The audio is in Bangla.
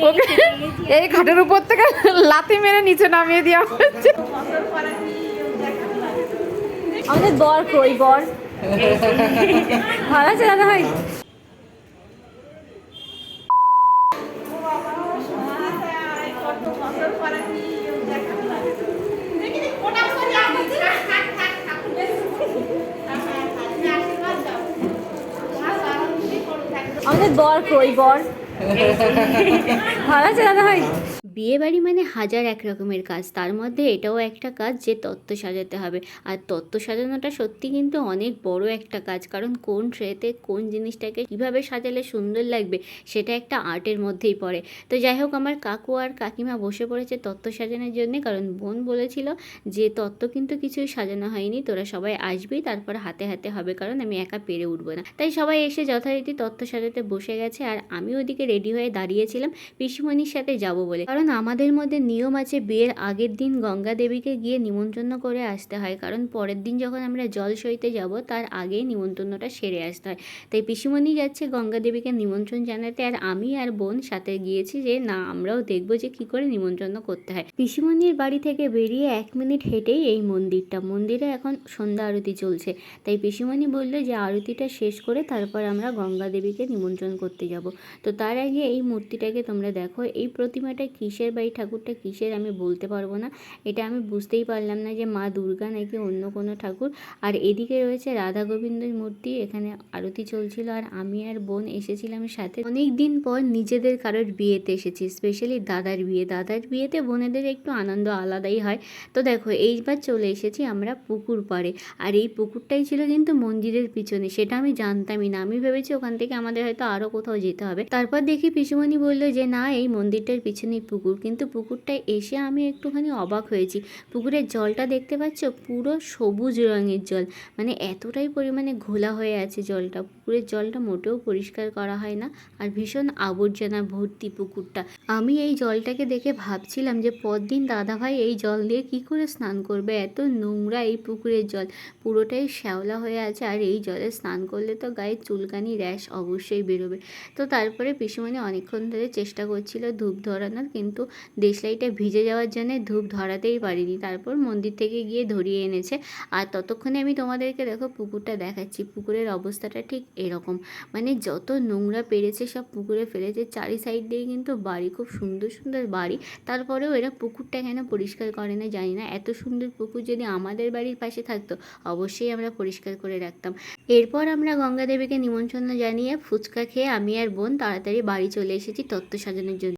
ওকে এই খাটের উপর থেকে লাথি মেরে নিচে নামিয়ে দেওয়া হচ্ছে। আমাদের বর কই বর ভালো আছে দাদা ভাই? আমাদের বর কই বর ভালো আছে দাদা ভাই? বিয়ে বাড়ি মানে হাজার এক রকমের কাজ, তার মধ্যে এটাও একটা কাজ যে তত্ত্ব সাজাতে হবে। আর তত্ত্ব সাজানোটা সত্যি কিন্তু অনেক বড় একটা কাজ, কারণ কোন ট্রেতে কোন জিনিসটাকে কিভাবে সাজালে সুন্দর লাগবে সেটা একটা আর্টের মধ্যেই পড়ে। তো যাই হোক, আমার কাকু আর কাকিমা বসে পড়েছে তত্ত্ব সাজানোর জন্যে, কারণ বোন বলেছিল যে তত্ত্ব কিন্তু কিছুই সাজানো হয়নি, তোরা সবাই আসবি, তারপর হাতে হাতে হবে, কারণ আমি একা পেরে উঠবো না। তাই সবাই এসে যথারীতি তত্ত্ব সাজাতে বসে গেছে, আর আমি ওদিকে রেডি হয়ে দাঁড়িয়েছিলাম পিসিমণির সাথে যাব বলে। কারণ আমাদের মধ্যে নিয়ম আছে বিয়ের আগের দিন গঙ্গা দেবীকে গিয়ে নিমন্ত্রণ করে আসতে হয়, কারণ পরের দিন যখন আমরা জল সইতে যাব তার আগেই নিমন্ত্রণটা সেরে আসতে হয়। তাই পিসিমণি যাচ্ছে গঙ্গা দেবীকে নিমন্ত্রণ জানাতে, আর আমি আর বোন সাথে গিয়েছি যে না আমরাও দেখবো যে কি করে নিমন্ত্রণ করতে হয়। পিসিমণির বাড়ি থেকে বেরিয়ে 1 মিনিট হেঁটেই এই মন্দিরটা। মন্দিরে এখন সন্ধ্যা আরতি চলছে, তাই পিসিমণি বললো যে আরতিটা শেষ করে তারপর আমরা গঙ্গা দেবীকে নিমন্ত্রণ করতে যাব। তো তার আগে এই মূর্তিটাকে তোমরা দেখো, এই প্রতিমাটা কিসের বা এই ঠাকুরটা কিসের আমি বলতে পারবো না, এটা আমি বুঝতেই পারলাম না যে মা দুর্গা নাকি অন্য কোনো ঠাকুর। আর এদিকে রয়েছে রাধা গোবিন্দের মূর্তি, এখানে আরতি চলছিল, আর আমি আর বোন এসেছিলাম সাথে। অনেক দিন পর নিজেদের কারোর বিয়েতে এসেছি, স্পেশালি দাদার বিয়ে। দাদার বিয়েতে বোনেদের একটু আনন্দ আলাদাই হয়। তো দেখো এইবার চলে এসেছি আমরা পুকুর পাড়ে, আর এই পুকুরটাই ছিল কিন্তু মন্দিরের পিছনে, সেটা আমি জানতামই না। আমি ভেবেছি ওখান থেকে আমাদের হয়তো আরও কোথাও যেতে হবে। তারপর দেখি পিসুমণি বললো যে না এই মন্দিরটার পিছনেই পুকুর, কিন্তু পুকুরটায় এসে আমি একটুখানি অবাক হয়েছি। পুকুরের জলটা দেখতে পাচ্ছ, পুরো সবুজ রঙের জল, মানে এতটাই পরিমাণে ঘোলা হয়ে আছে জলটা। পুকুরের জলটা মোটেও পরিষ্কার করা হয় না, আর ভীষণ আবর্জনা ভর্তি পুকুরটা। আমি এই জলটাকে দেখে ভাবছিলাম যে পরদিন দাদাভাই এই জল দিয়ে কি করে স্নান করবে, এত নোংরা এই পুকুরের জল, পুরোটাই শ্যাওলা হয়ে আছে, আর এই জলে স্নান করলে তো গায়ে চুলকানি র্যাশ অবশ্যই বেরোবে। তো তারপরে পিসুমণি অনেকক্ষণ ধরে চেষ্টা করছিল ধূপ ধরানোর, কিন্তু দেশলাইটা ভিজে যাওয়ার জন্য ধূপ ধরাতেই পারিনি। তারপর মন্দির থেকে গিয়ে ধরিয়ে এনেছে। আর ততক্ষণে আমি তোমাদেরকে দেখো পুকুরটা দেখাচ্ছি। পুকুরের অবস্থাটা ঠিক এরকম, মানে যত নোংরা পেরেছে সব পুকুরে ফেলেছে। চারি সাইড দিয়ে কিন্তু বাড়ি, খুব সুন্দর সুন্দর বাড়ি, তারপরেও এরা পুকুরটা কেন পরিষ্কার করে না জানি না। এত সুন্দর পুকুর যদি আমাদের বাড়ির পাশে থাকতো অবশ্যই আমরা পরিষ্কার করে রাখতাম। এরপর আমরা গঙ্গা দেবীকে নিমন্ত্রণ জানিয়ে ফুচকা খেয়ে আমি আর বোন তাড়াতাড়ি বাড়ি চলে এসেছি তত্ত্ব সাজানোর জন্য।